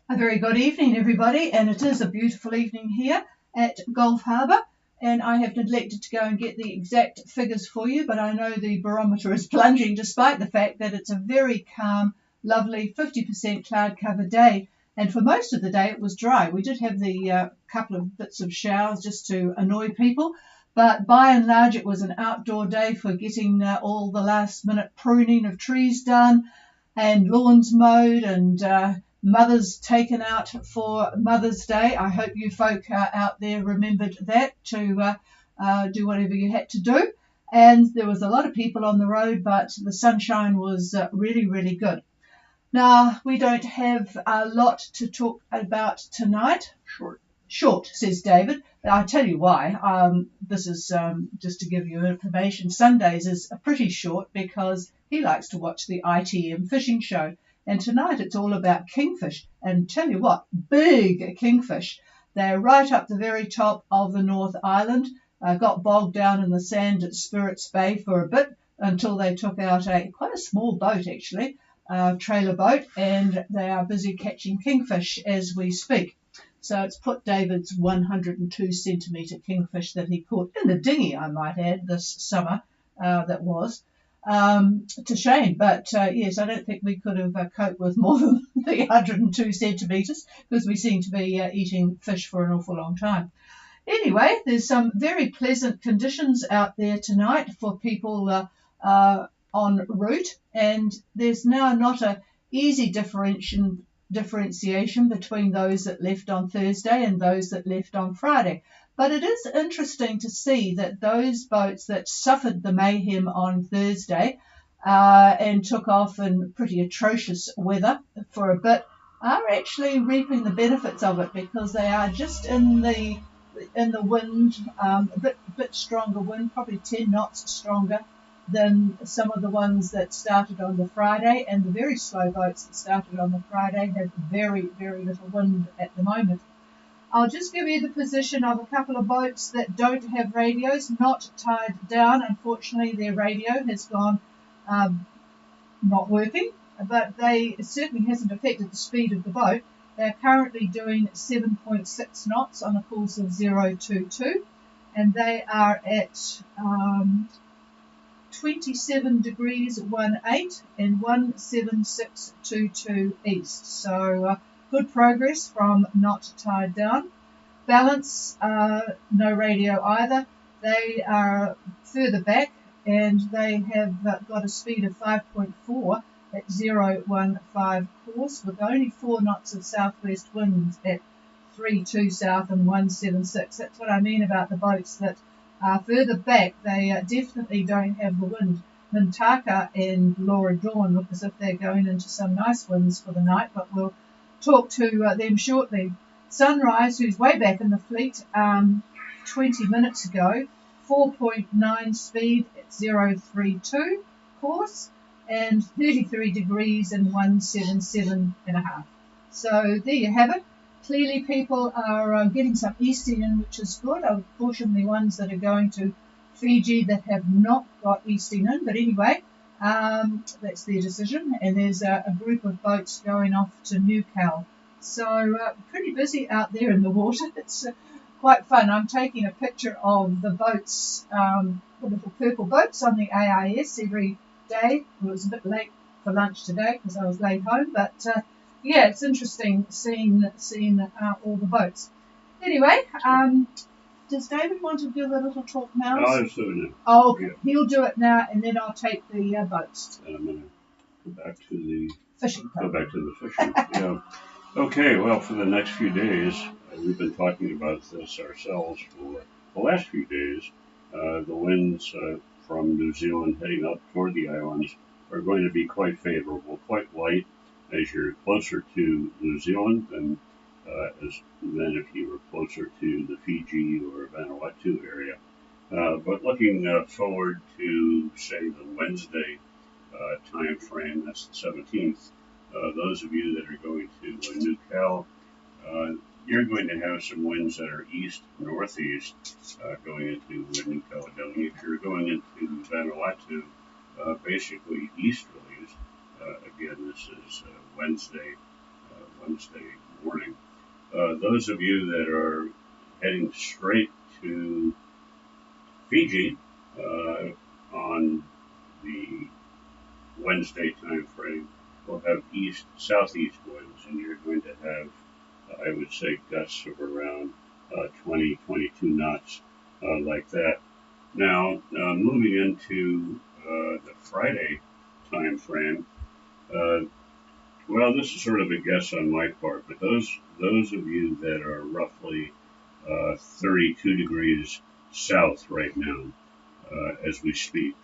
A very good evening, everybody, and it is a beautiful evening here at Gulf Harbour, and I have neglected to go and get the exact figures for you, but I know the barometer is plunging despite the fact that it's a very calm, lovely 50% cloud-covered day, and for most of the day it was dry. We did have the couple of bits of showers just to annoy people, but by and large it was an outdoor day for getting all the last-minute pruning of trees done and lawns mowed and mothers taken out for Mother's Day. I hope you folk out there remembered that to do whatever you had to do. And there was a lot of people on the road, but the sunshine was really, really good. Now, we don't have a lot to talk about tonight. Short, says David. I'll tell you why. This is just to give you information. Sundays is pretty short because he likes to watch the ITM fishing show. And tonight it's all about kingfish. And tell you what, big kingfish. They're right up the very top of the North Island. Got bogged down in the sand at Spirits Bay for a bit until they took out quite a small boat, actually, trailer boat, and they are busy catching kingfish as we speak. So it's put David's 102 centimetre kingfish that he caught in the dinghy, I might add, this summer that was. To shame, but yes, I don't think we could have coped with more than the 102 centimetres because we seem to be eating fish for an awful long time. Anyway, there's some very pleasant conditions out there tonight for people en route, and there's now not an easy differentiation between those that left on Thursday and those that left on Friday. But it is interesting to see that those boats that suffered the mayhem on Thursday and took off in pretty atrocious weather for a bit are actually reaping the benefits of it because they are just in the wind, a bit stronger wind, probably 10 knots stronger than some of the ones that started on the Friday, and the very slow boats that started on the Friday have very, very little wind at the moment. I'll just give you the position of a couple of boats that don't have radios, not tied down. Unfortunately, their radio has gone not working, but it certainly hasn't affected the speed of the boat. They're currently doing 7.6 knots on a course of 022, and they are at 27 degrees 18 and 17622 east. So good progress from not tied down. Balance, no radio either. They are further back and they have got a speed of 5.4 at 015 course with only 4 knots of southwest winds at 32 south and 176. That's what I mean about the boats that are further back. They definitely don't have the wind. Mintaka and Laura Dawn look as if they're going into some nice winds for the night, but we'll talk to them shortly. Sunrise, who's way back in the fleet 20 minutes ago, 4.9 speed at 032 course and 33 degrees and 177.5. So there you have it. Clearly people are getting some easting in, which is good. I'll caution the ones that are going to Fiji that have not got easting in, but anyway, that's their decision. And there's a group of boats going off to Newcastle. So pretty busy out there in the water. It's quite fun. I'm taking a picture of the boats, the little purple boats on the AIS every day. It was a bit late for lunch today because I was late home, but yeah, it's interesting seeing all the boats. Anyway, does David want to give a little talk now? No, I'm doing it. Oh, okay. Yeah. He'll do it now, and then I'll take the boats. And I'm going to go back to the fishing. Yeah. Okay, well, for the next few days, we've been talking about this ourselves for the last few days. The winds from New Zealand heading up toward the islands are going to be quite favorable, quite light as you're closer to New Zealand than if you were closer to the Fiji or Vanuatu area. But looking forward to, say, the Wednesday time frame, that's the 17th, those of you that are going to Newcastle, you're going to have some winds that are east-northeast going into New Caledonia. If you're going into Vanuatu, basically easterlies. Again, this is Wednesday morning. Those of you that are heading straight to Fiji on the Wednesday time frame will have southeast winds, and you're going to have, I would say, gusts of around 20, 22 knots, like that. Now, moving into the Friday time frame, uh, well, this is sort of a guess on my part, but those of you that are roughly 32 degrees south right now, as we speak,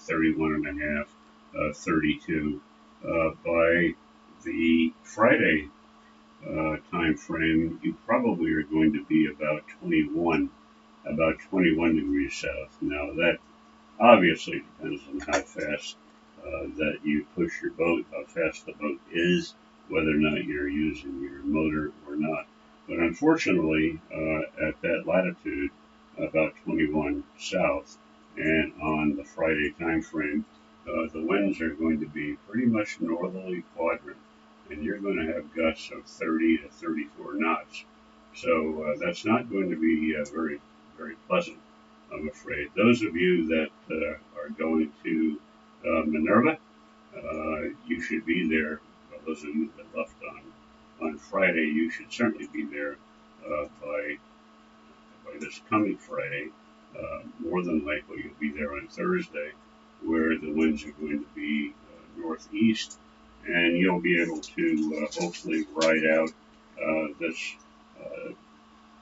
31 and a half, 32. By the Friday time frame, you probably are going to be about 21 degrees south. Now that obviously depends on how fast that you push your boat, how fast the boat is, whether or not you're using your motor or not. But unfortunately, at that latitude, about 21 south, and on the Friday time frame, the winds are going to be pretty much northerly quadrant, and you're going to have gusts of 30 to 34 knots. So that's not going to be very, very pleasant, I'm afraid. Those of you that are going to Minerva, you should be there. Well, those of you that left on Friday, you should certainly be there by this coming Friday. More than likely, you'll be there on Thursday, where the winds are going to be northeast, and you'll be able to hopefully ride out this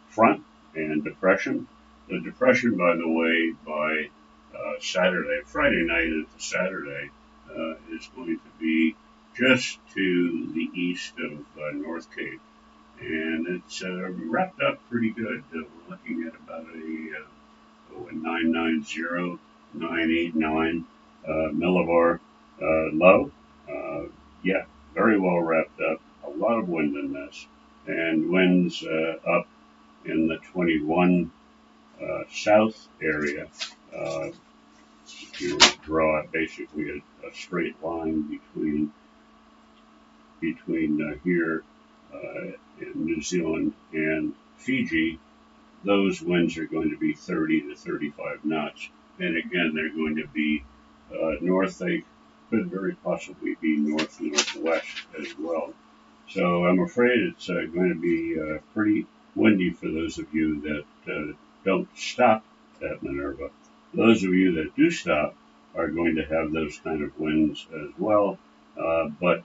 front and depression. The depression, by the way, by Friday night into Saturday, is going to be just to the east of North Cape, and it's wrapped up pretty good. We're looking at about a 990, 989 millibar low. Yeah, very well wrapped up. A lot of wind in this, and winds up in the 21 south area. If you draw basically a straight line between here in New Zealand and Fiji, those winds are going to be 30 to 35 knots. And again, they're going to be north. They could very possibly be northwest as well. So I'm afraid it's going to be pretty windy for those of you that don't stop at Minerva. Those of you that do stop are going to have those kind of winds as well, but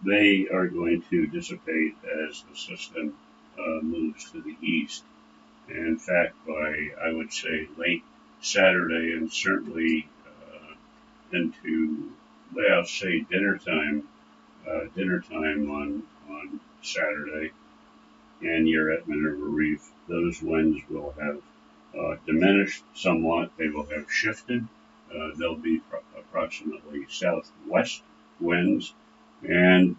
they are going to dissipate as the system moves to the east. And in fact, by, I would say, late Saturday and certainly into, I'll say, dinner time on Saturday, and you're at Minerva Reef, those winds will have diminished somewhat. They will have shifted. They'll be approximately southwest winds, and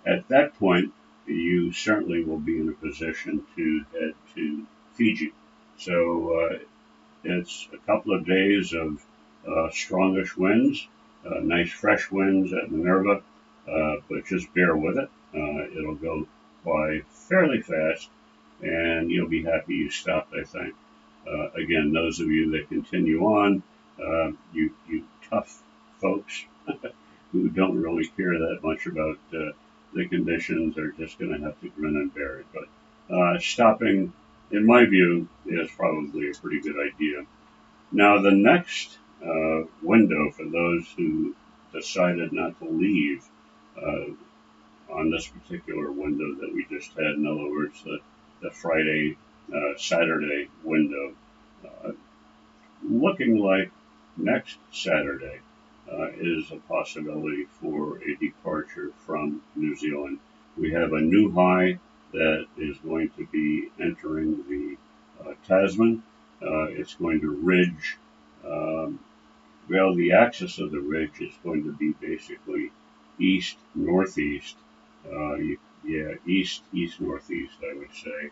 at that point, you certainly will be in a position to head to Fiji. So it's a couple of days of strongish winds, nice fresh winds at Minerva, but just bear with it. It'll go by fairly fast, and you'll be happy you stopped, I think. Again, those of you that continue on, you tough folks who don't really care that much about the conditions are just going to have to grin and bear it. But stopping, in my view, is probably a pretty good idea. Now, the next window for those who decided not to leave on this particular window that we just had, in other words, the Friday, Saturday window, looking like next Saturday is a possibility for a departure from New Zealand. We have a new high that is going to be entering the Tasman. It's going to ridge. Well, the axis of the ridge is going to be basically east-northeast. East-northeast, I would say,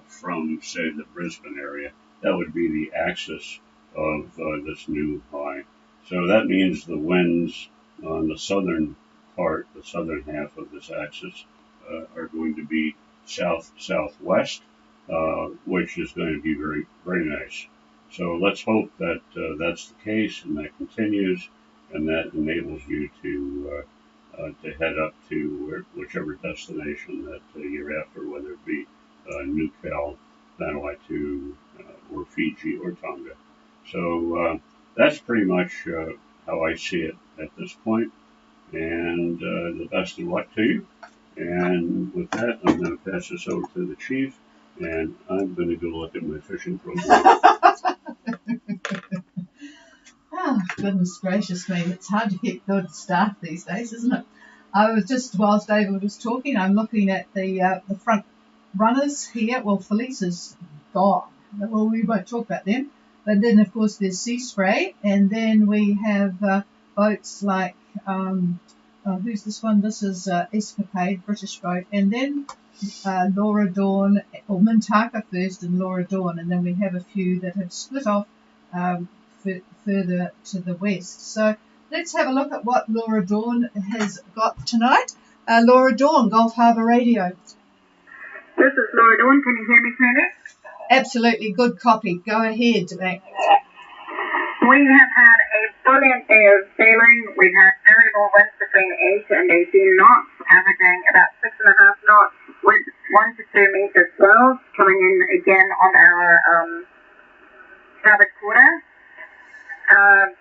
from, say, the Brisbane area. That would be the axis of this new high. So that means the winds on the southern part, the southern half of this axis, are going to be south-southwest, which is going to be very, very nice. So let's hope that that's the case and that continues, and that enables you to head up to whichever destination that you're after, whether it be Newcastle, Vanuatu, or Fiji or Tonga. So that's pretty much how I see it at this point. And the best of luck to you. And with that, I'm going to pass this over to the chief, and I'm going to go look at my fishing program. Oh, goodness gracious me. It's hard to get good staff these days, isn't it? I was just, whilst David was talking, I'm looking at the front runners here. Well, Felice is gone. Well, we won't talk about them. But then, of course, there's Sea Spray. And then we have boats like, who's this one? This is Escapade, British boat. And then Laura Dawn, or Mintaka first and Laura Dawn. And then we have a few that have split off further to the west. So let's have a look at what Laura Dawn has got tonight. Laura Dawn, Gulf Harbour Radio. This is Laura Dawn. Can you hear me clearly? Absolutely. Good copy. Go ahead, Mac. We have had a brilliant day of sailing. We've had variable winds between 8 and 18 knots, averaging about 6.5 knots with 1 to 2 meter swells coming in again on our starboard quarter.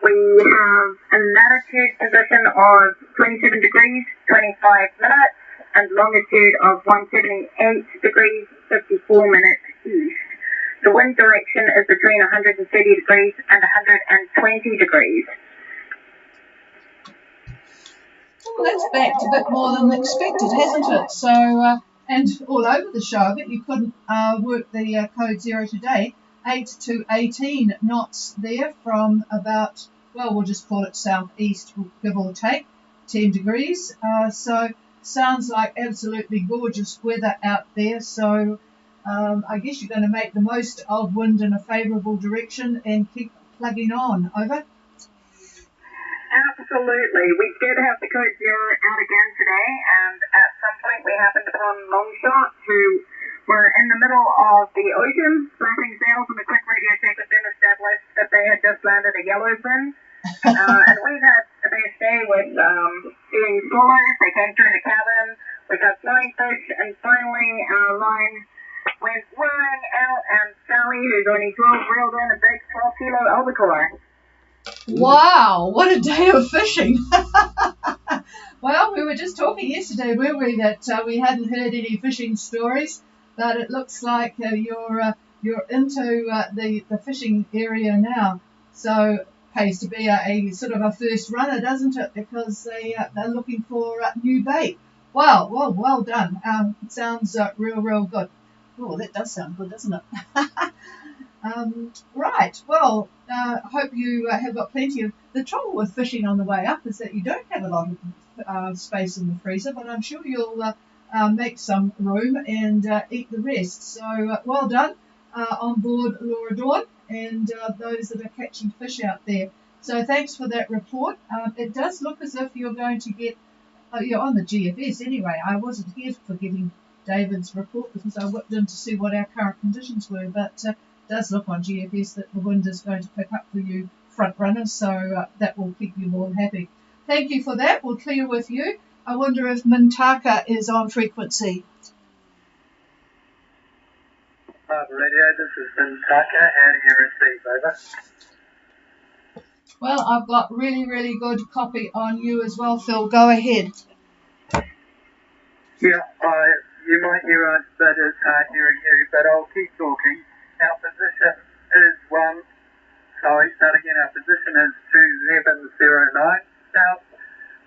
We have a latitude position of 27 degrees, 25 minutes, and longitude of 178 degrees, 54 minutes east. The wind direction is between 130 degrees and 120 degrees. Well, that's backed a bit more than expected, hasn't it? So, and all over the show, but you couldn't work the code 0 today. 8 to 18 knots there from about, well, we'll just call it southeast, give or take, 10 degrees. So sounds like absolutely gorgeous weather out there. So I guess you're going to make the most of wind in a favourable direction and keep plugging on. Over. Absolutely. We did have the code 0 out again today, and at some point we happened upon Longshot, who were in the middle of the ocean, flapping sails, and the quick radio check had been established that they had just landed a yellowfin. And we've had the best day with seeing swallows. They came through the cabin. We got flying fish, and finally our line went whirring out, and Sally, who's only 12, reeled in a big 12-kilo albacore. Wow, what a day of fishing. Well, we were just talking yesterday, weren't we, that we hadn't heard any fishing stories, but it looks like you're into the fishing area now. So it pays to be a sort of a first runner, doesn't it? Because they're looking for new bait. Wow, well done. It sounds real good. Oh, that does sound good, doesn't it? Right, well, I hope you have got plenty of... The trouble with fishing on the way up is that you don't have a lot of space in the freezer, but I'm sure you'll make some room and eat the rest. So well done on board, Laura Dawn, and those that are catching fish out there. So thanks for that report. It does look as if you're going to get... you're on the GFS anyway. I wasn't here for getting David's report because I whipped in to see what our current conditions were, but... does look on GFS that the wind is going to pick up for you front runners, so that will keep you all happy. Thank you for that. We'll clear with you. I wonder if Mintaka is on frequency. Harbour Radio, this is Mintaka. How do you receive? Over. Well, I've got really good copy on you as well, Phil. Go ahead. Yeah, you might hear us, but it's hard hearing you, but I'll keep talking. Our position is our position is 2709 south,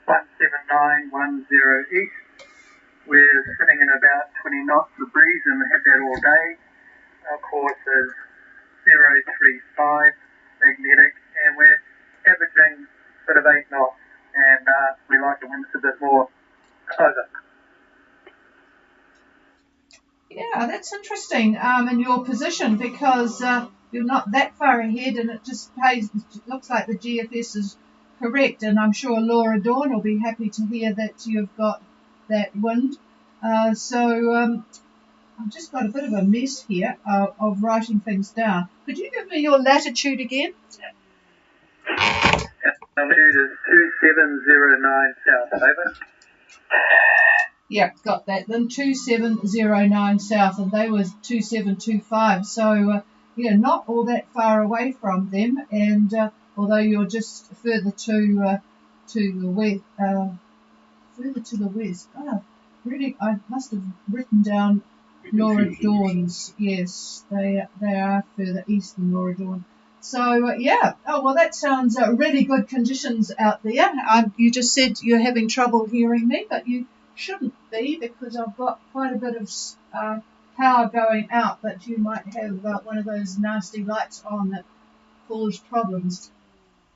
17910 east. We're sitting in about 20 knots of breeze and we have that all day. Our course is 035 magnetic and we're averaging sort of 8 knots and we like the winds a bit more. Over. Yeah, that's interesting in your position because you're not that far ahead and it just looks like the GFS is correct, and I'm sure Laura Dawn will be happy to hear that you've got that wind I've just got a bit of a mess here of writing things down. Could you give me your latitude again? Altitude is 2709 south, over. Yeah, got that. Then 2709 south, and they was 2725. So yeah, not all that far away from them. And although you're just further to the west, really, I must have written down Laura Dawn's. Yes, they are further east than Laura Dawn. So yeah. Oh well, that sounds really good conditions out there. You just said you're having trouble hearing me, but you shouldn't be, because I've got quite a bit of power going out, but you might have one of those nasty lights on that cause problems.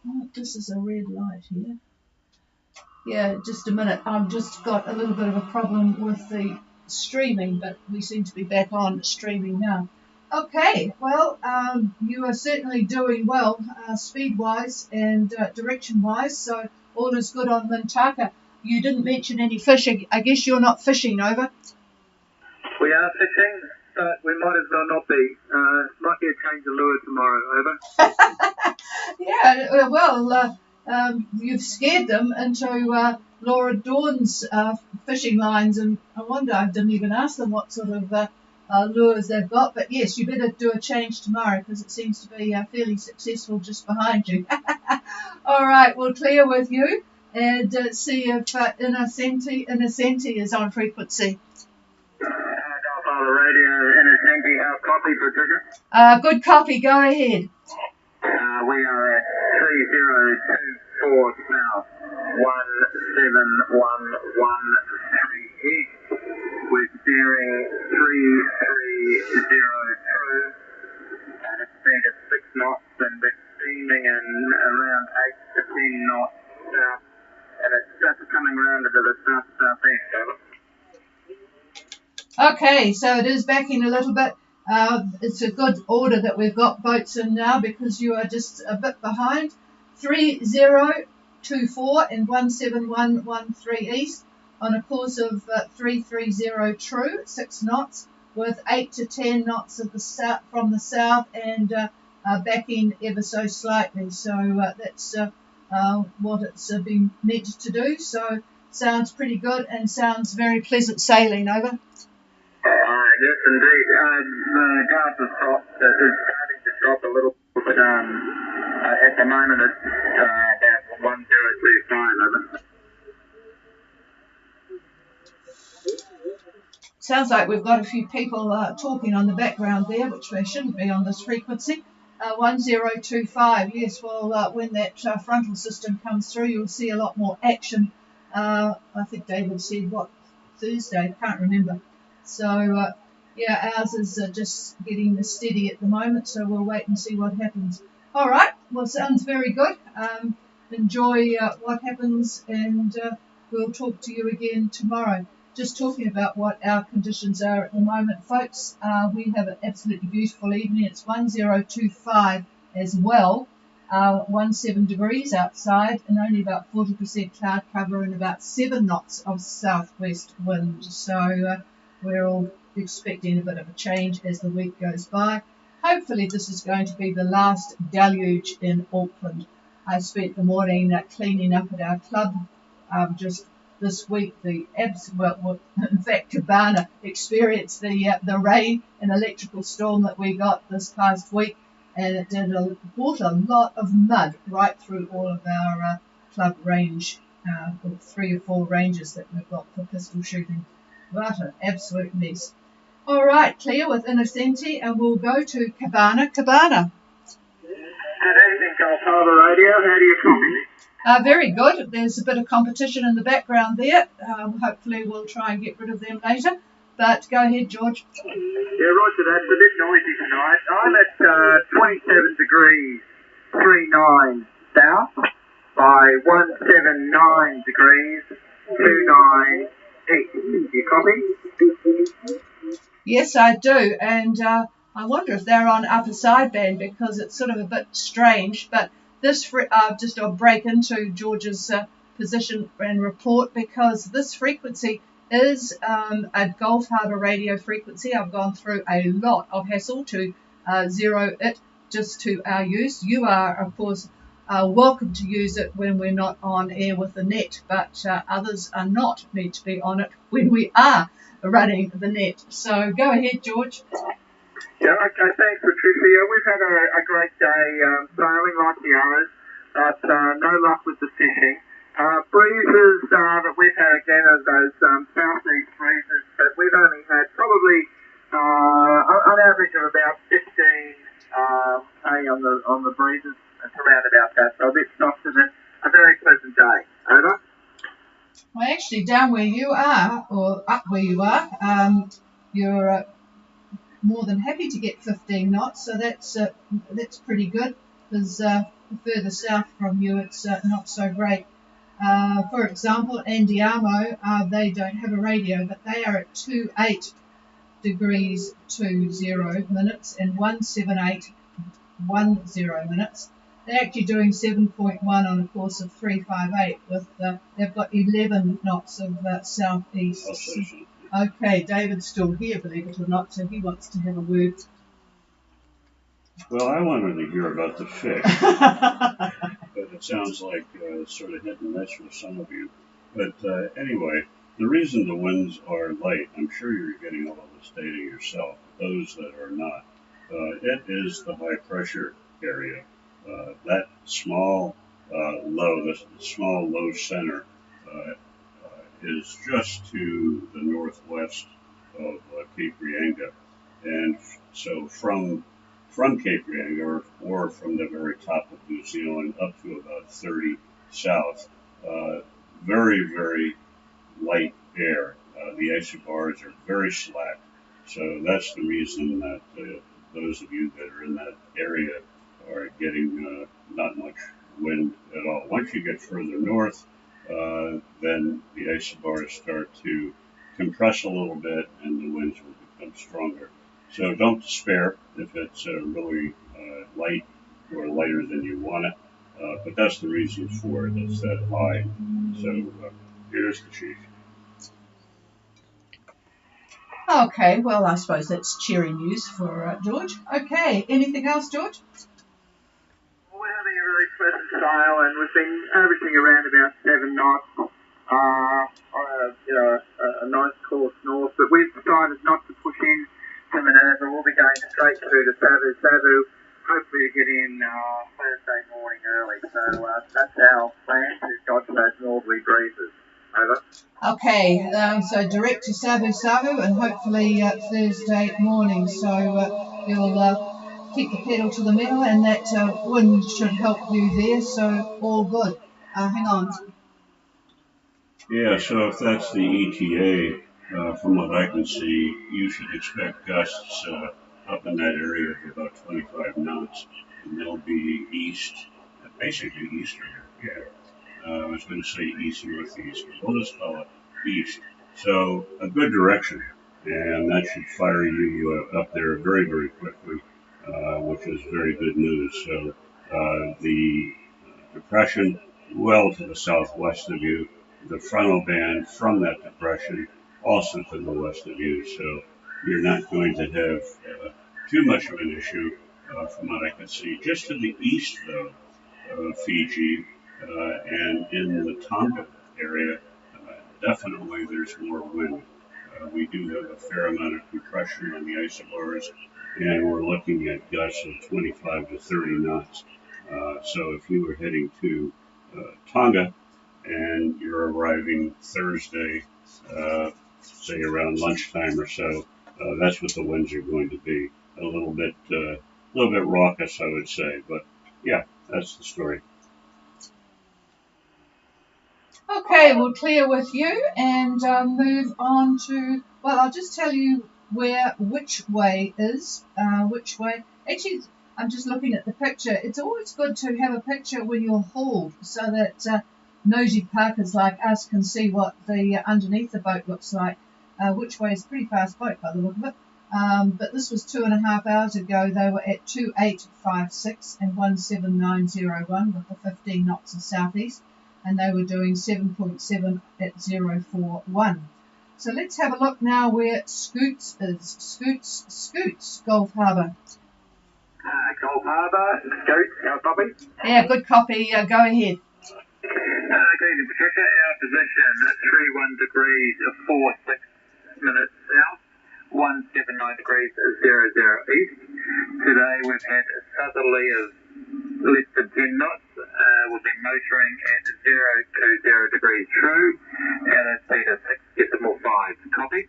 Oh, this is a red light here. Yeah, just a minute. I've just got a little bit of a problem with the streaming, but we seem to be back on streaming now. Okay, well, you are certainly doing well speed-wise and direction-wise, so all is good on Mintaka. You didn't mention any fishing. I guess you're not fishing, over? We are fishing, but we might as well not be. Might be a change of lure tomorrow, over. Yeah, well, you've scared them into Laura Dawn's fishing lines, and I wonder, I didn't even ask them what sort of lures they've got, but yes, you better do a change tomorrow, because it seems to be fairly successful just behind you. All right, we'll clear with you and see if Innocenti is on frequency. Golf Radio, Innocenti, our copy, Patricia. Good copy, go ahead. We are at 3024 south, 17113 east, with bearing 330 true, at a speed of 6 knots, and we're steaming in around 8 to 10 knots south, and it's just coming round into the south-southeast, over. Okay, so it is backing a little bit. It's a good order that we've got boats in now, because you are just a bit behind. 3024 and 17113 east on a course of 330 true, 6 knots, with 8 to 10 knots of the south, from the south, and backing ever so slightly. So that's what it's been meant to do. So sounds pretty good and sounds very pleasant sailing, over. Yes, indeed. The glass is starting to drop a little bit. At the moment, it's about 1025, over. Sounds like we've got a few people talking on the background there, which they shouldn't be on this frequency. 1025, yes, well, when that frontal system comes through, you'll see a lot more action. I think David said, Thursday? Can't remember. So, yeah, ours is just getting steady at the moment, so we'll wait and see what happens. All right, well, sounds very good. Enjoy what happens, and we'll talk to you again tomorrow. Just talking about what our conditions are at the moment, folks. We have an absolutely beautiful evening. It's 1025 as well, 17 degrees outside, and only about 40% cloud cover and about 7 knots of southwest wind. So we're all expecting a bit of a change as the week goes by. Hopefully this is going to be the last deluge in Auckland. I spent the morning cleaning up at our club just this week. In fact, Cabana experienced the rain and electrical storm that we got this past week, and it brought a lot of mud right through all of our club range, 3 or 4 ranges that we've got for pistol shooting. What an absolute mess. All right, clear with Innocenti, and we'll go to Cabana. Cabana. Good evening, Golf Harbour Radio. How do you copy? Very good. There's a bit of competition in the background there. Hopefully we'll try and get rid of them later. But go ahead, George. Yeah, roger that. It's a bit noisy tonight. I'm at 27 degrees 39 south by 179 degrees 29 east. Do you copy? Yes, I do. And I wonder if they're on upper sideband, because it's sort of a bit strange. But this just I'll break into George's position and report, because this frequency is a Gulf Harbour radio frequency. I've gone through a lot of hassle to zero it just to our use. You are, of course, welcome to use it when we're not on air with the net, but others are not meant to be on it when we are running the net. So go ahead, George. Yeah, okay, thanks, Patricia. Yeah, we've had a great day sailing like the others, but no luck with the fishing. Breezes that we've had again are those southeast breezes, but we've only had probably an average of about 15 on the breezes. It's around about that, so a bit softer than a very pleasant day. Over. Well, actually, down where you are, or up where you are, you're more than happy to get 15 knots, so that's pretty good, because further south from you it's not so great. For example, Andiamo, they don't have a radio, but they are at 28 degrees 20 minutes and 17810 minutes. They're actually doing 7.1 on a course of 358 with they've got 11 knots of southeast. Okay, David's still here, believe it or not, so he wants to have a word. Well, I wanted to hear about the fish, but it sounds like sort of hit and miss with some of you. But anyway, the reason the winds are light, I'm sure you're getting all of this data yourself. Those that are not, it is the high pressure area. That small low center is just to the northwest of Cape Reinga, and so from Cape Reinga or from the very top of New Zealand up to about 30 south, very, very light air. The isobars are very slack, so that's the reason that those of you that are in that area are getting not much wind at all. Once you get further north, then the isobars start to compress a little bit and the winds will become stronger. So don't despair if it's really light or lighter than you want it, but that's the reason for it. It's that high. So here's the chief. Okay, well, I suppose that's cheery news for George. Okay, anything else, George? Well, we're having a really pleasant sail, and we've been averaging around about 7 knots on a nice course north, but we've decided not to push in to Minerva. We'll be going straight through to Savu, hopefully to get in Thursday morning early. So that's our plan to dodge those northerly breezes. Over. Okay, so direct to Savu and hopefully Thursday morning. So you'll keep the pedal to the metal and that wind should help you there. So all good. Hang on. Yeah, so if that's the ETA, from what I can see, you should expect gusts up in that area of about 25 knots, and they'll be basically easterly. Yeah, I was going to say east-northeast, but we'll just call it east. So a good direction, and that should fire you up there very, very quickly, which is very good news. So the depression well to the southwest of you, the frontal band from that depression also to the west of you, so you're not going to have too much of an issue from what I can see. Just to the east, though, of Fiji and in the Tonga area, definitely there's more wind. We do have a fair amount of compression on the isobars, and we're looking at gusts of 25 to 30 knots. So if you were heading to Tonga and you're arriving Thursday, say around lunchtime or so, that's what the winds are going to be. A little bit raucous, I would say, but yeah, that's the story. Okay, we'll clear with you and move on to, well, I'll just tell you where which way is, which way. Actually, I'm just looking at the picture. It's always good to have a picture when you're hauled so that nosy parkers like us can see what the underneath the boat looks like. Which way is a pretty fast boat by the look of it. But this was 2.5 hours ago. They were at 2856 and 17901 with the 15 knots of southeast, and they were doing 7.7 at 041. So let's have a look now where Scoots is. Scoots, Gulf Harbour. Gulf Harbour, Scoots, our copy. Yeah, good copy. Go ahead. Good evening, Patricia. Our position at 31 degrees 46 minutes south, 179 degrees 00 east. Today we've had a southerly of less than 10 knots. We've been motoring at 020 degrees true at a speed of 6.5. Copy.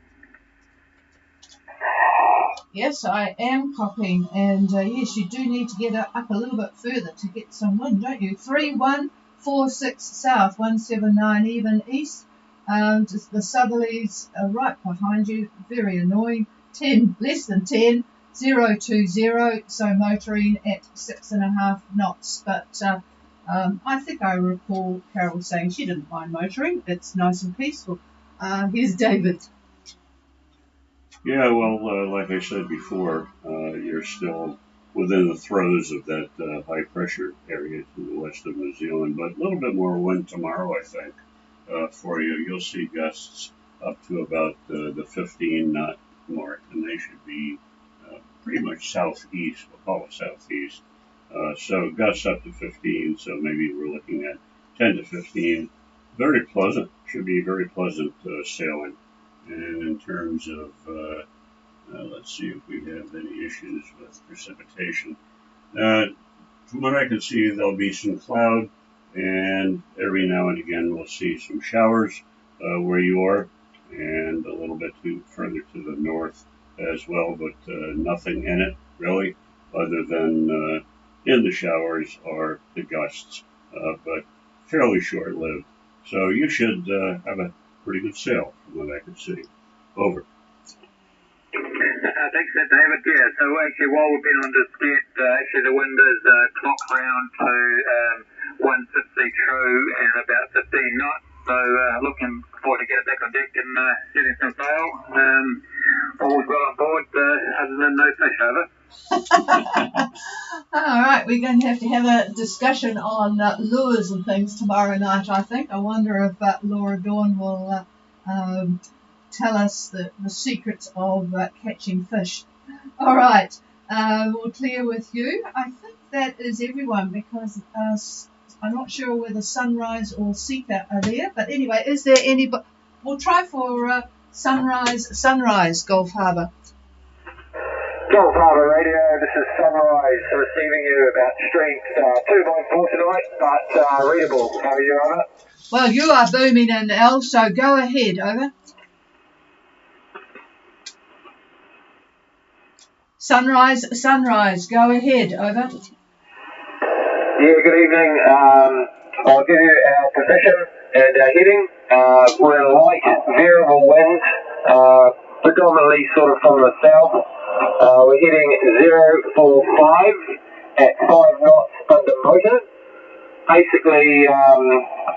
Yes, I am copying, and yes, you do need to get up a little bit further to get some wind, don't you? 3146 south, 179 even east. Just the southerlies are right behind you, very annoying. 10, less than 10, 020, so motoring at 6.5 knots. But I think I recall Carol saying she didn't mind motoring. It's nice and peaceful. Here's David. Yeah, well, like I said before, you're still within the throes of that high pressure area to the west of New Zealand, but a little bit more wind tomorrow, I think, for you. You'll see gusts up to about the 15 knot mark, and they should be pretty much southeast, we'll call it southeast. So gusts up to 15, so maybe we're looking at 10 to 15. Very pleasant, should be very pleasant sailing. And in terms of, let's see if we have any issues with precipitation. From what I can see, there'll be some cloud, and every now and again we'll see some showers where you are, and a little bit further to the north as well, but nothing in it really, other than in the showers are the gusts, but fairly short-lived. So you should have a pretty good sail from what I can see. Over. Thanks, David. Yeah, so actually while we've been on this jet, actually the wind is clock round to 150 true and about 15 knots. So looking forward to get it back on deck and getting some sail. All's well on board, other than no fish, over. All right, we're going to have a discussion on lures and things tomorrow night, I think. I wonder if Laura Dawn will tell us the secrets of catching fish. All right, we'll clear with you. I think that is everyone, because I'm not sure whether Sunrise or Seeker are there. But anyway, is there any... We'll try for Sunrise, Gulf Harbour. Gulf Harbour Radio, this is Sunrise, receiving you about strength 2.4 tonight, but readable. How are you, over? Well, you are booming in, Elle, so go ahead, over. Sunrise, go ahead, over. Yeah, good evening. I'll give you our position and our heading. We're light variable winds, predominantly sort of from the south. We're heading 045 at 5 knots under motor. Basically,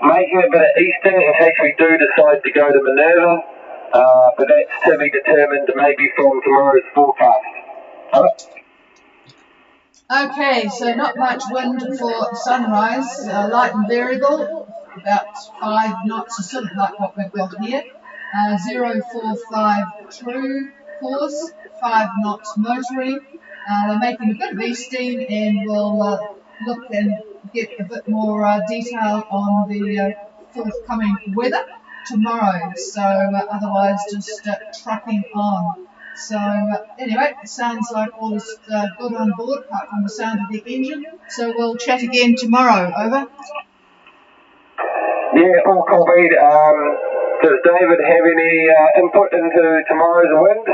making a bit of easting in case we do decide to go to Minerva, but that's to be determined maybe from tomorrow's forecast. Okay, so not much wind for Sunrise, light and variable, about 5 knots, or sort of like what we've got here. 045 true course, 5 knots motoring. We're making a bit of easting, and we'll look and get a bit more detail on the forthcoming weather tomorrow. So otherwise just trucking on. So anyway, it sounds like all is good on board, apart from the sound of the engine. So we'll chat again tomorrow. Over. Yeah, all copied. Does David have any input into tomorrow's wind?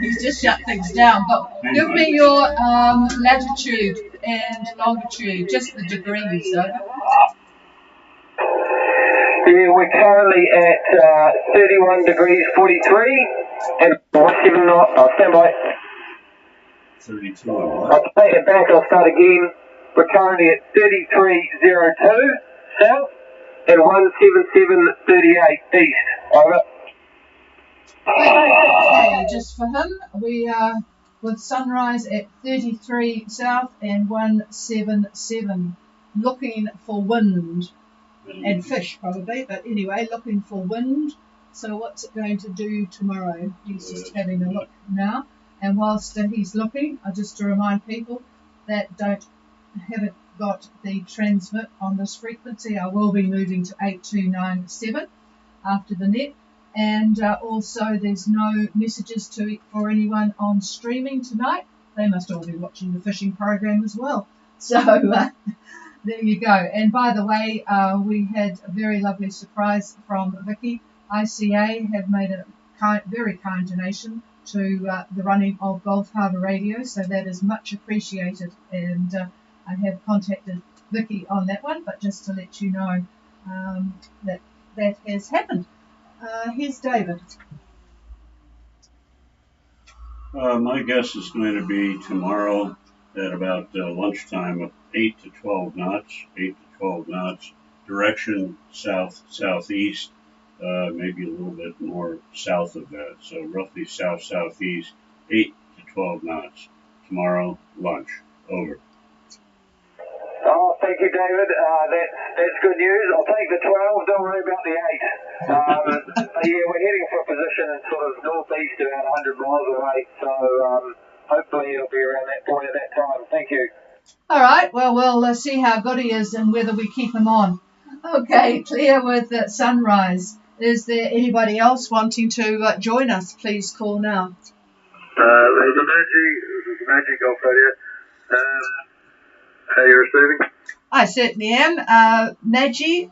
He's just shut things down. But give me your latitude and longitude, just the degrees, though. Yeah, we're currently at 31 degrees 43 and 7 knots. Stand by. 32. I'll take it back. I'll start again. We're currently at 3302 south and 17738 east. Over. Okay, just for him, we are with Sunrise at 33 south and 177, looking for wind. and fish probably. But anyway, looking for wind. So what's it going to do tomorrow? He's just having a look now. And whilst he's looking, just to remind people that haven't got the transmit on this frequency, I will be moving to 8297 after the net. And also there's no messages for anyone on streaming tonight. They must all be watching the fishing program as well. So there you go. And by the way, we had a very lovely surprise from Vicky. ICA have made a very kind donation to the running of Gulf Harbour Radio, so that is much appreciated. And I have contacted Vicky on that one, but just to let you know that has happened. Here's David. My guess is going to be tomorrow at about lunchtime of 8 to 12 knots, 8 to 12 knots, direction south-southeast, maybe a little bit more south of that. So roughly south-southeast, 8 to 12 knots. Tomorrow, lunch. Over. Oh, thank you, David. That's good news. I'll take the 12. Don't worry about the 8. Yeah, we're heading for a position sort of northeast, about 100 miles away. So hopefully it'll be around that point at that time. Thank you. All right. Well, we'll see how good he is and whether we keep him on. Okay, clear with Sunrise. Is there anybody else wanting to join us? Please call now. The Magic Golf Radio. Are you receiving? I certainly am. Maggie,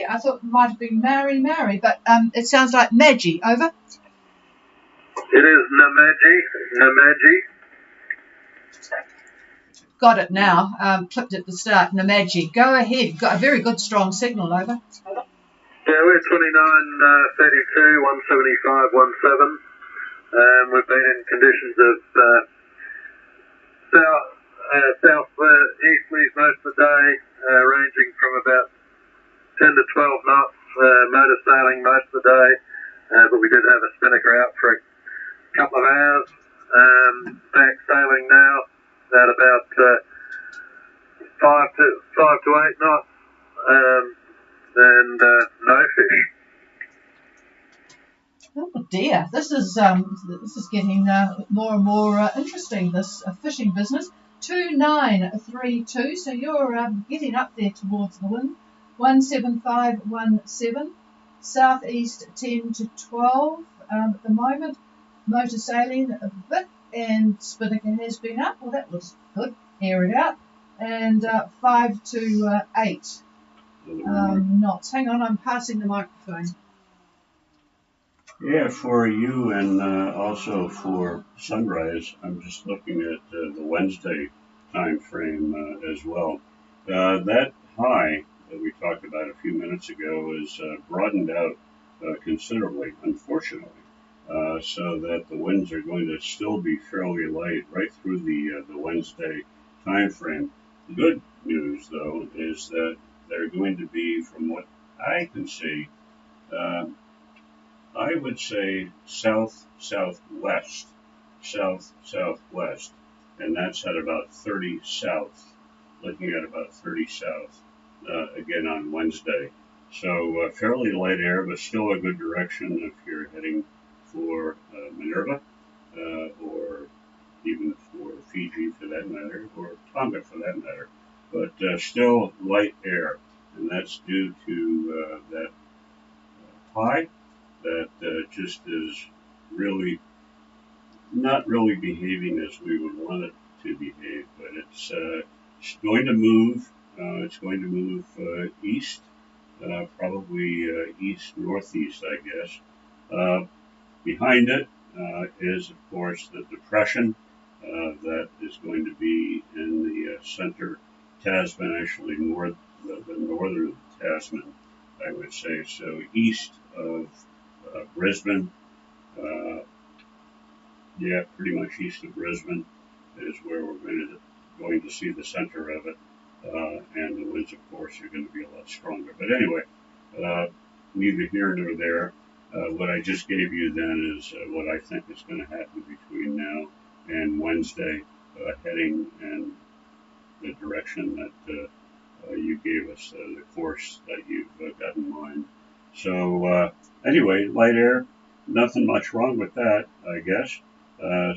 I thought it might have been Mary, but it sounds like Maggie. Over. It is Namaji. Got it now. Clipped at the start. Namaji. Go ahead. Got a very good strong signal. Over. Yeah, we're 29, 32, 175, 17. We've been in conditions of south-easterlies most of the day, ranging from about 10 to 12 knots, motor sailing most of the day, but we did have a spinnaker out for a couple of hours. Back sailing now at about 5 to 8 knots, and no fish. Oh dear, this is getting more and more interesting. This fishing business. 2932. So you're getting up there towards the wind. 17517. Southeast 10 to 12 at the moment. Motor sailing a bit, and spinnaker has been up. Well, that was good. Air it out. And 5 to 8 knots. Hang on, I'm passing the microphone. Yeah, for you and also for Sunrise, I'm just looking at the Wednesday time frame as well. That high that we talked about a few minutes ago is broadened out considerably, unfortunately, so that the winds are going to still be fairly light right through the Wednesday time frame. The good news, though, is that they're going to be, from what I can see, I would say south-southwest, and that's at about 30 south, looking at about 30 south, again on Wednesday. So fairly light air, but still a good direction if you're heading for Minerva, or even for Fiji for that matter, or Tonga for that matter. But still light air, and that's due to that high that just is really not really behaving as we would want it to behave, but it's going to move. It's going to move east, probably east-northeast, I guess. Behind it is, of course, the depression that is going to be in the center Tasman, actually the northern Tasman, I would say. So east of Brisbane, pretty much east of Brisbane is where we're going to see the center of it, and the winds, of course, are going to be a lot stronger. But anyway, neither here nor there. What I just gave you then is what I think is going to happen between now and Wednesday, heading in the direction that you gave us, the course that you've got in mind. So anyway, light air, nothing much wrong with that, I guess.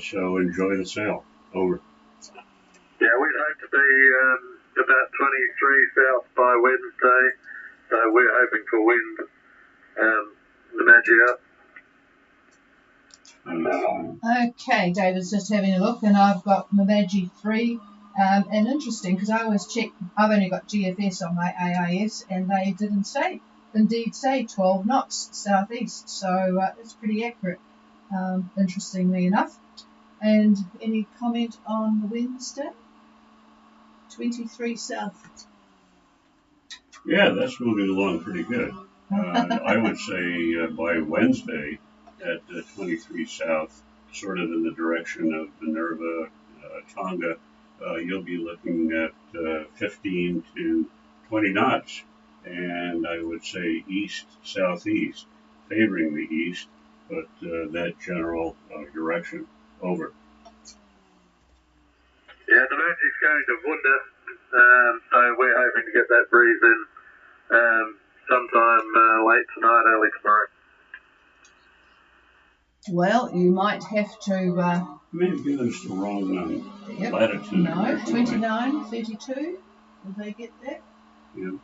So enjoy the sail. Over. Yeah, we'd hope to be about 23 south by Wednesday, so we're hoping for wind. The Maggie out. Okay, David's just having a look, and I've got Mamaji 3. And interesting, because I always check, I've only got GFS on my AIS, and they didn't indeed say 12 knots southeast, so it's pretty accurate, interestingly enough. And any comment on the Wednesday? 23 south. Yeah, that's moving along pretty good. I would say by Wednesday at 23 south, sort of in the direction of Minerva, Tonga, you'll be looking at 15 to 20 knots. And I would say east-southeast, favoring the east, but that general direction. Over. Yeah, the Magic's going to Wunder, so we're hoping to get that breeze in sometime late tonight, early tomorrow. Well, you might have to... Maybe give us the wrong latitude. No, 29, 32. Will they get that? Yeah.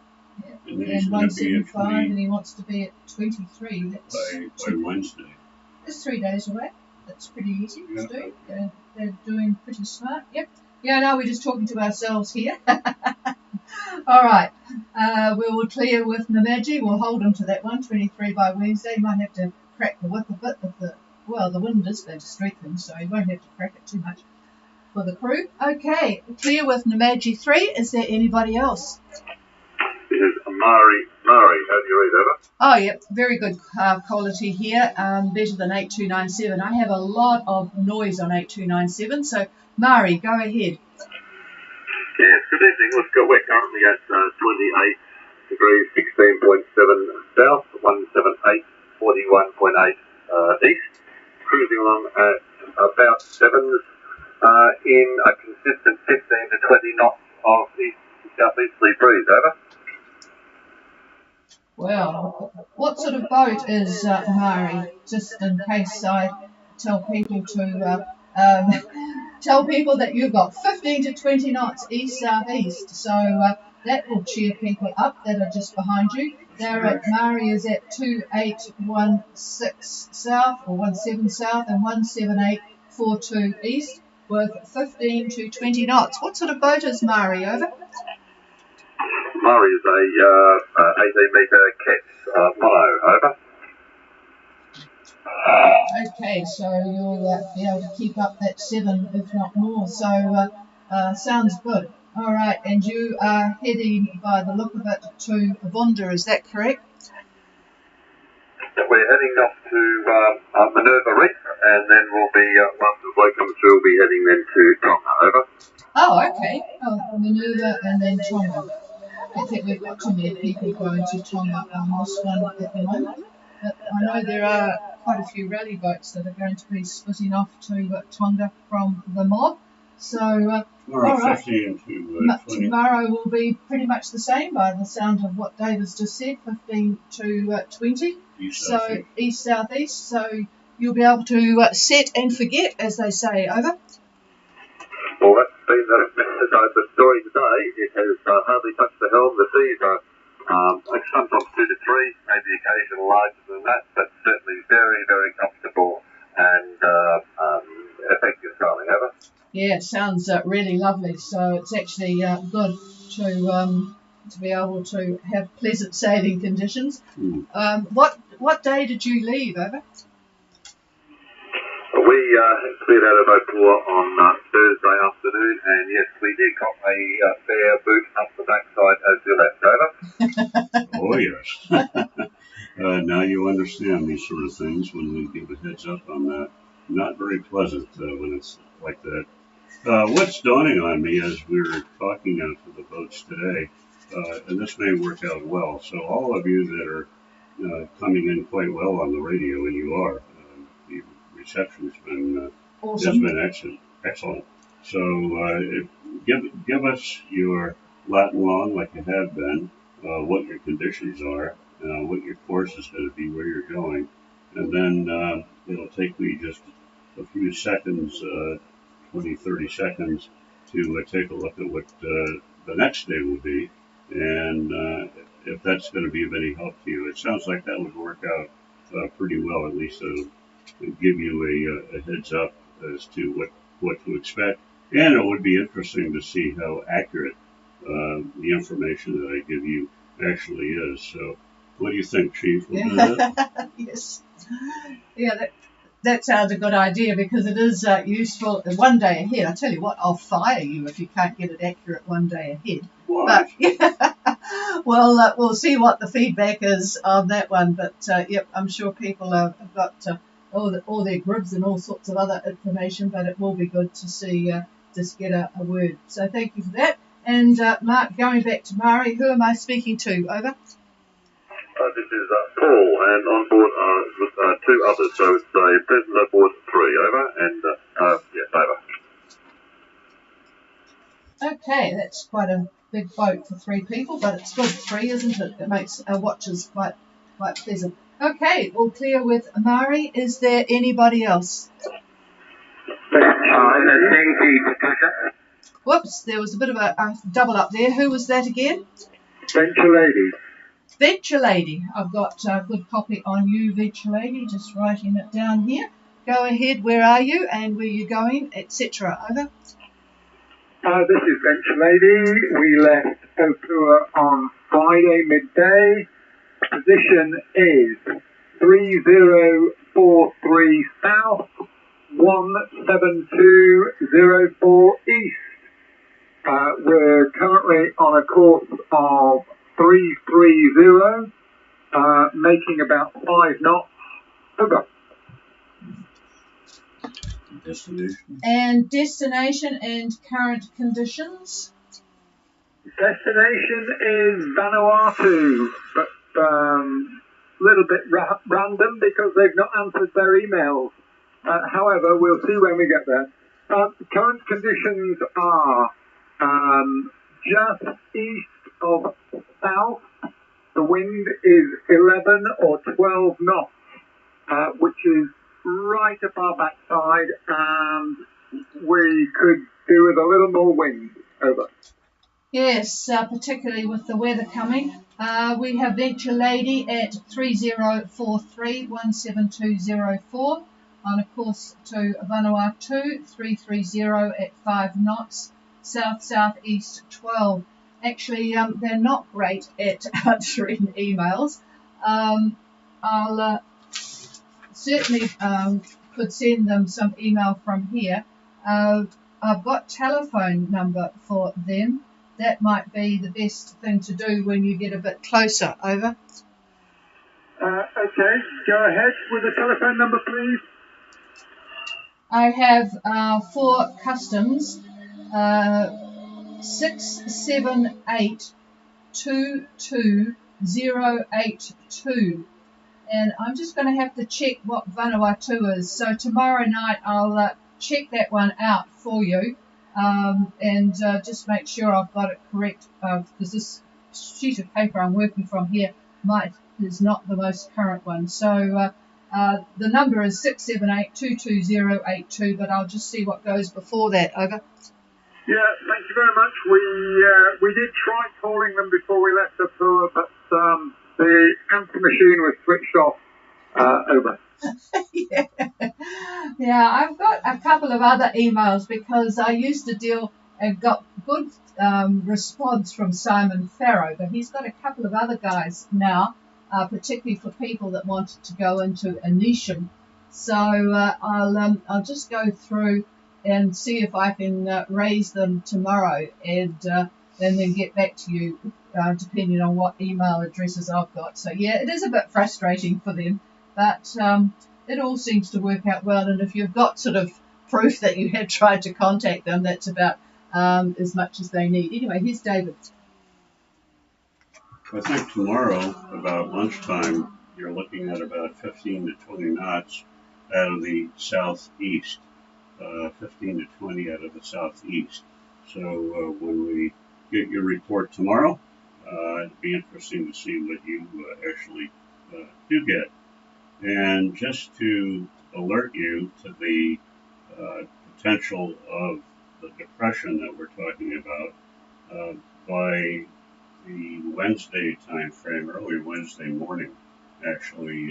And 175, and he wants to be at 23. That's by Wednesday. That's 3 days away. That's pretty easy to do. They're doing pretty smart. Yep. Yeah, no, we're just talking to ourselves here. All right. We will clear with Namaji. We'll hold him to that 123 by Wednesday. Might have to crack the whip a bit if the wind is going to strengthen, so he won't have to crack it too much for the crew. Okay, clear with Namaji 3. Is there anybody else? This is Mari. How do you read over? Oh, yep, very good quality here, better than 8297. I have a lot of noise on 8297, so Mari, go ahead. Yes, good evening. We're currently at 28 degrees, 16.7 south, 178, 41.8 east. Cruising along at about 7s in a consistent 15 to 20 knots of east-southeasterly breeze. Over. Well, what sort of boat is Mari? Just in case I tell people that you've got 15 to 20 knots east-southeast, so that will cheer people up that are just behind you. Mari is at 2816 south or 17 south and 17842 east with 15 to 20 knots. What sort of boat is Mari? Over. Mari is a 18-metre Kets mono. Over. Okay, so you'll be able to keep up that 7, if not more. So sounds good. All right, and you are heading, by the look of it, to Wunder, is that correct? We're heading off to Minerva Reef, and then we'll be, once the flow comes through, we'll be heading then to Tonga. Over. Oh, okay. Oh, Minerva and then Tonga. I think we've got too many people going to Tonga on this one at the moment. But I know there are quite a few rally boats that are going to be splitting off to Tonga from the mob. So, all right. 15 to 20. Tomorrow will be pretty much the same by the sound of what David's just said, 15 to 20. So east-southeast. So you'll be able to set and forget, as they say. Over. Well, that's been the story today. It has hardly touched the helm. The seas are sometimes 2 to 3, maybe occasionally larger than that, but certainly very, very comfortable and effective sailing. Over. Yeah, it sounds really lovely. So it's actually good to be able to have pleasant sailing conditions. What day did you leave? Over. We cleared out of Opal on Thursday afternoon, and yes, we did got a fair boot up the backside as we left. Over. Oh, yes. Now you understand these sort of things when we give a heads up on that. Not very pleasant when it's like that. What's dawning on me as we're talking out to the boats today, and this may work out well, so all of you that are coming in quite well on the radio, and you are, the reception's been awesome. has been excellent. So give us your lat and long like you have been, what your conditions are, what your course is going to be, where you're going, and then it'll take me just a few seconds, 20, 30 seconds, to take a look at what the next day will be, and if that's going to be of any help to you. It sounds like that would work out pretty well. At least it'll give you a heads up as to what to expect, and it would be interesting to see how accurate the information that I give you actually is. So, what do you think, Chief? We'll do that? Yes. Yeah, that sounds a good idea because it is useful one day ahead. I tell you what, I'll fire you if you can't get it accurate one day ahead. What? But we'll see what the feedback is on that one. But yep, I'm sure people have got all their grids and all sorts of other information. But it will be good to see just get a word. So thank you for that. And Mark, going back to Mari, who am I speaking to? Over. This is Paul, and on board with two others, so it's a person on board 3, over, and yes, over. Okay, that's quite a big boat for 3 people, but it's good 3, isn't it? It makes our watches quite pleasant. Okay, all clear with Mari. Is there anybody else? Thank you, Patricia. Whoops, there was a bit of a double up there. Who was that again? Venture Lady. Venture Lady. I've got a good copy on you, Venture Lady. Just writing it down here. Go ahead. Where are you and where you going, etc. Over. This is Venture Lady. We left Opua on Friday midday. Position is 3043 south, 17204 east. We're currently on a course of 330, making about 5 knots. Over. Destination? And destination and current conditions. Destination is Vanuatu, but a little bit random because they've not answered their emails. However, we'll see when we get there. Current conditions are just east of south. The wind is 11 or 12 knots, which is right up our backside, and we could do with a little more wind. Over. Yes, particularly with the weather coming. We have Venture Lady at 3043 17204 on a course to Vanuatu, 330 at 5 knots, south-southeast 12. Actually, they're not great at answering emails. I'll certainly could send them some email from here. I've got telephone number for them. That might be the best thing to do when you get a bit closer. Over. Okay, go ahead with the telephone number, please. I have for customs 678 22082, and I'm just going to have to check what Vanuatu is. So tomorrow night I'll check that one out for you, and just make sure I've got it correct, because this sheet of paper I'm working from here is not the most current one. So the number is 678 22082, but I'll just see what goes before that. Over. Yeah, thank you very much. We did try calling them before we left the tour, but the answer machine was switched off. Over. Yeah, I've got a couple of other emails because I used to got good response from Simon Farrow, but he's got a couple of other guys now, particularly for people that wanted to go into Anisham. So I'll just go through and see if I can raise them tomorrow, and then get back to you depending on what email addresses I've got. So yeah, it is a bit frustrating for them, but it all seems to work out well. And if you've got sort of proof that you have tried to contact them, that's about as much as they need. Anyway, here's David. I think tomorrow, about lunchtime, you're looking at about 15 to 20 knots out of the southeast. 15 to 20 out of the southeast. So when we get your report tomorrow. It'd be interesting to see what you actually do get. And just to alert you to the potential of the depression that we're talking about, by the Wednesday time frame, early Wednesday morning, actually,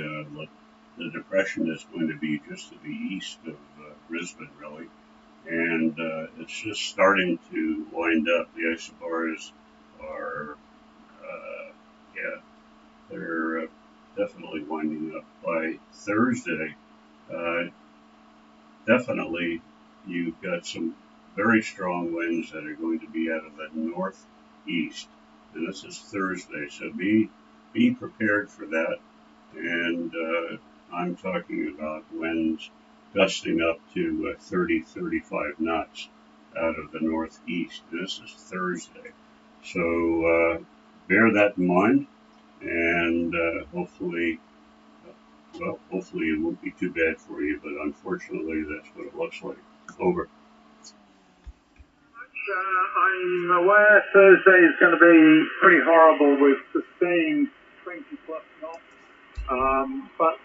the depression is going to be just to the east of Brisbane, really. And it's just starting to wind up. The isobars are, they're definitely winding up. By Thursday, definitely you've got some very strong winds that are going to be out of the northeast. And this is Thursday, so be prepared for that. And I'm talking about winds gusting up to 30-35 knots out of the northeast. This is Thursday. So bear that in mind, and hopefully it won't be too bad for you, but unfortunately that's what it looks like. Over. I'm aware Thursday is going to be pretty horrible with sustained 20 plus knots, but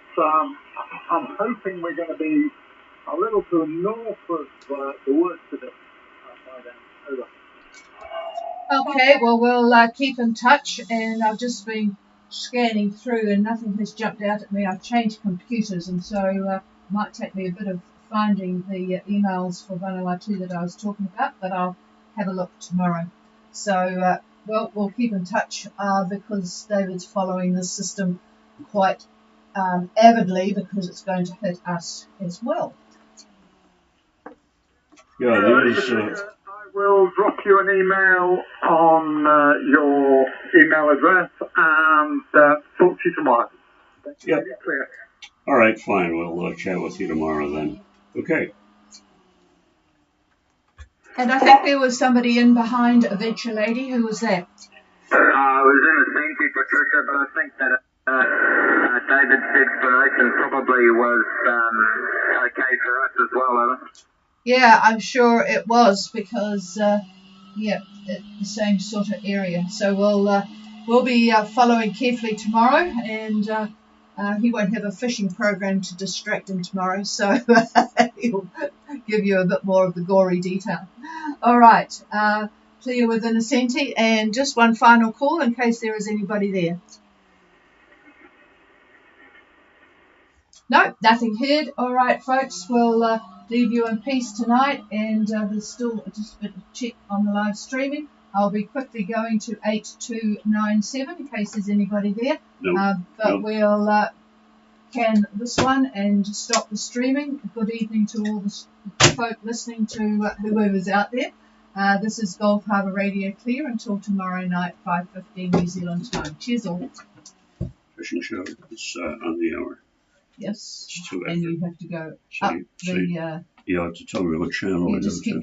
I'm hoping we're going to be a little to the north of the worst of it by then. Over. Okay, well, we'll keep in touch, and I've just been scanning through and nothing has jumped out at me. I've changed computers, and so it might take me a bit of finding the emails for Vanuatu that I was talking about, but I'll have a look tomorrow. So, well, we'll keep in touch because David's following this system quite avidly because it's going to hit us as well. Yeah, I will drop you an email on your email address and talk to you tomorrow. Yep. All right, fine. We'll chat with you tomorrow then. Okay. And I think there was somebody in behind a venture lady. Who was that? I was in a Cincy, Patricia, but I think that David's explanation probably was okay for us as well, Over. Yeah, I'm sure it was because, it's the same sort of area. So we'll be following carefully tomorrow, and he won't have a fishing program to distract him tomorrow, so he'll give you a bit more of the gory detail. All right, clear with Innocenti, and just one final call in case there is anybody there. No, nothing heard. All right, folks, we'll leave you in peace tonight, and there's still just a bit of check on the live streaming. I'll be quickly going to 8297 in case there's anybody there. But we'll can this one and stop the streaming. Good evening to all the folk listening to whoever's out there. This is Gulf Harbour Radio Clear until tomorrow night, 5:15 New Zealand time. Cheers all. Fishing show is on the hour. Yes, It's 2 and after. you have to go So up you have to tell me what channel it is.